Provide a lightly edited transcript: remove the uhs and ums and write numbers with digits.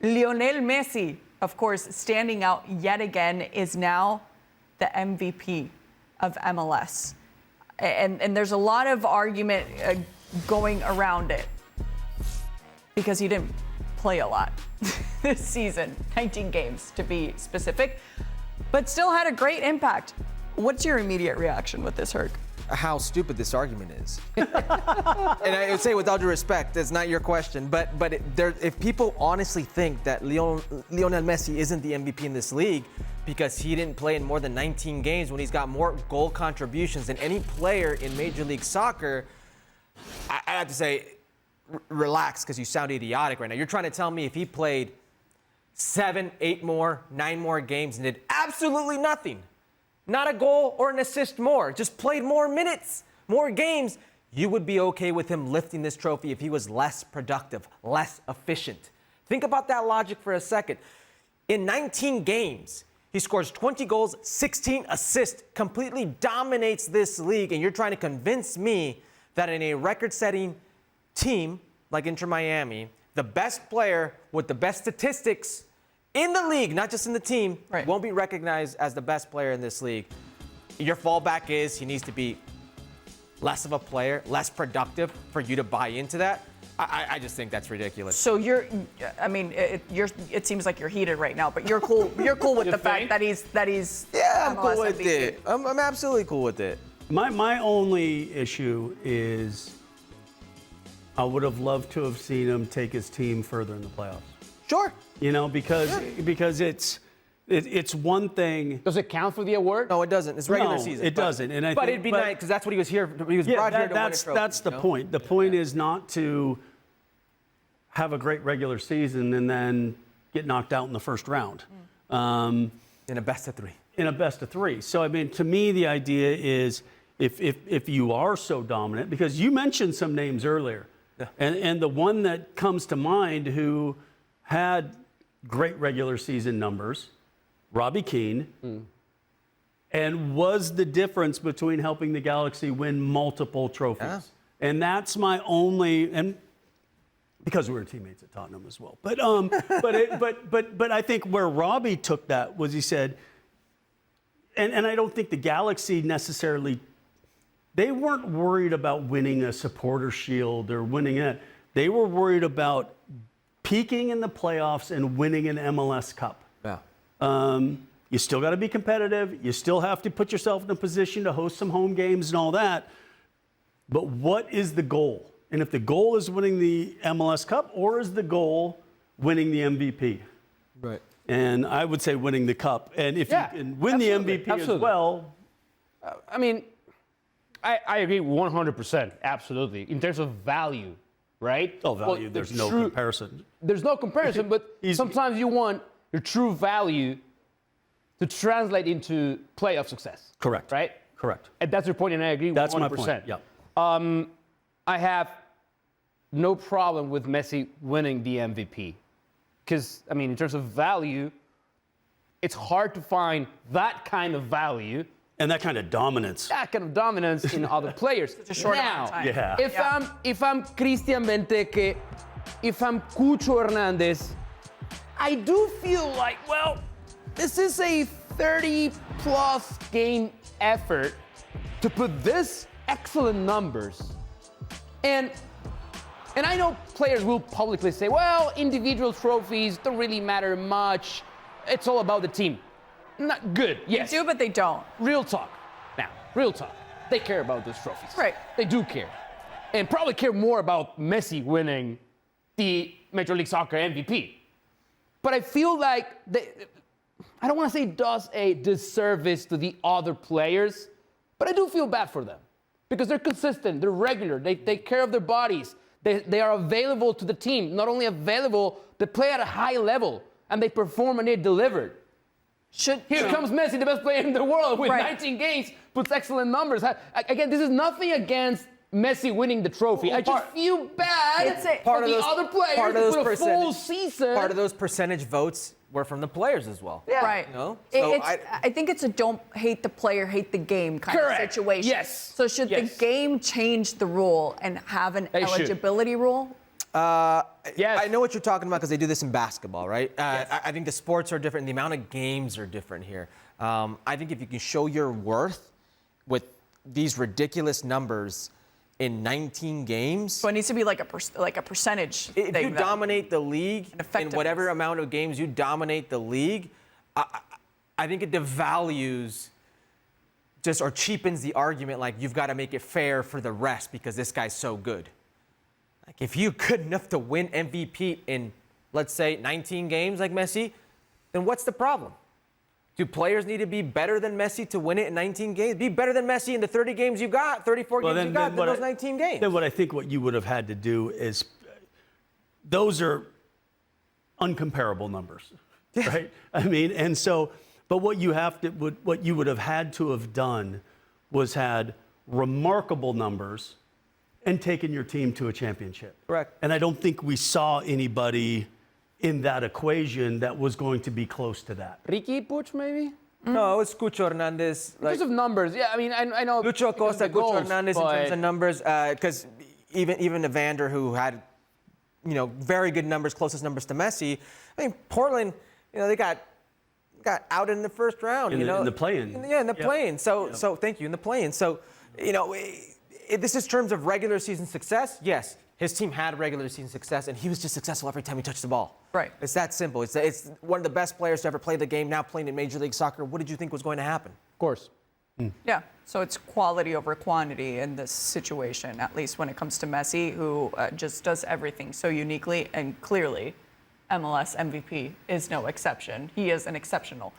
Lionel Messi, of course, standing out yet again, is now the MVP of MLS. And there's a lot of argument going around it because he didn't play a lot this season, 19 games to be specific, but still had a great impact. What's your immediate reaction with this, Herc? How stupid this argument is. And I would say, with all due respect, that's not your question, but if people honestly think that Lionel Messi isn't the MVP in this league because he didn't play in more than 19 games when he's got more goal contributions than any player in Major League Soccer, I have to say, relax, because you sound idiotic right now. You're trying to tell me if he played 7, 8 more, 9 more games and did absolutely nothing, not a goal or an assist more, just played more minutes, more games, you would be okay with him lifting this trophy if he was less productive, less efficient. Think about that logic for a second. In 19 games, he scores 20 goals, 16 assists, completely dominates this league, and you're trying to convince me that in a record-setting team like Inter Miami, the best player with the best statistics in the league, not just in the team, won't be recognized as the best player in this league. Your fallback is he needs to be less of a player, less productive for you to buy into that. I just think that's ridiculous. So it seems like you're heated right now, but you're cool. You're cool with the fact that he's yeah, I'm MLS cool with MVP. it. I'm absolutely cool with it. My only issue is I would have loved to have seen him take his team further in the playoffs. Sure. You know, because it's one thing. Does it count for the award? No, it doesn't. It's regular season. It doesn't. And but it'd be nice because that's what he was here. He was brought here to win a trophy. That's the point. The point is not to have a great regular season and then get knocked out in the first round. In a best of 3. In a best of 3. So, I mean, to me, the idea is if you are so dominant, because you mentioned some names earlier, and the one that comes to mind who had great regular season numbers, Robbie Keane, and was the difference between helping the Galaxy win multiple trophies. Yeah. And that's my only, and because we were teammates at Tottenham as well. But I think where Robbie took that was he said, and I don't think the Galaxy necessarily, they weren't worried about winning a supporter shield or winning it. They were worried about peaking in the playoffs and winning an MLS Cup. Yeah. You still got to be competitive. You still have to put yourself in a position to host some home games and all that. But what is the goal? And if the goal is winning the MLS Cup, or is the goal winning the MVP? Right. And I would say winning the Cup. And if you can win the MVP as well. I mean, I agree 100%, absolutely. In terms of value, right? Oh, value, well, there's no comparison. There's no comparison, but sometimes you want your true value to translate into playoff success. Correct. Right? Correct. And that's your point, and I agree 100%. That's my point, yeah. I have no problem with Messi winning the MVP. Because, I mean, in terms of value, it's hard to find that kind of value. And that kind of dominance. That kind of dominance in other players. It's a short amount of time. Yeah. If I'm Christian Benteke, if I'm Cucho Hernandez, I do feel like, well, this is a 30-plus game effort to put this excellent numbers. And I know players will publicly say, well, individual trophies don't really matter much. It's all about the team. Not good, yes. They do, but they don't. Real talk. Now, real talk. They care about those trophies. Right. They do care. And probably care more about Messi winning the Major League Soccer MVP. But I feel like I don't want to say it does a disservice to the other players, but I do feel bad for them. Because they're consistent, they're regular, they take care of their bodies, they are available to the team. Not only available, they play at a high level, and they perform and they delivered. Here comes Messi, the best player in the world, with 19 games, puts excellent numbers. Again, this is nothing against Messi winning the trophy. I just feel bad for the other players who put a full season. Part of those percentage votes were from the players as well. Yeah. Right. You know? So I think it's a don't hate the player, hate the game kind of situation. Yes. So should the game change the rule and have an eligibility rule? Yes. I know what you're talking about because they do this in basketball, right? Yes. I think the sports are different. The amount of games are different here. I think if you can show your worth with these ridiculous numbers in 19 games, So it needs to be like a percentage if thing. you dominate the league in effectiveness. whatever amount of games you dominate the league, I think it devalues just or cheapens the argument like you've got to make it fair for the rest because this guy's so good. Like if you're good enough to win MVP in, let's say, 19 games like Messi, then what's the problem? Do players need to be better than Messi to win it in 19 games? Be better than Messi in the 30 games you got, 34 games you got, than those 19 games. Then what I think what you would have had to do is, those are uncomparable numbers, right? I mean, and so, but what you would have had to have done was had remarkable numbers and taken your team to a championship. Correct. And I don't think we saw anybody in that equation that was going to be close to that. Ricky Puig, maybe? No, it was Cucho Hernandez. Because of numbers. Yeah, I mean, I know. Lucho because of Acosta, the goals, Cucho Hernandez in but- terms of numbers, because even Evander, who had, very good numbers, closest numbers to Messi. I mean, Portland, they got out in the first round. In the play-in. In the play-in. So thank you, in the play-in. So, this is terms of regular season success. Yes, his team had regular season success, and he was just successful every time he touched the ball. Right. It's that simple. It's one of the best players to ever play the game, now playing in Major League Soccer. What did you think was going to happen? Of course. Yeah, so it's quality over quantity in this situation, at least when it comes to Messi, who just does everything so uniquely and clearly. MLS MVP is no exception. He is an exceptional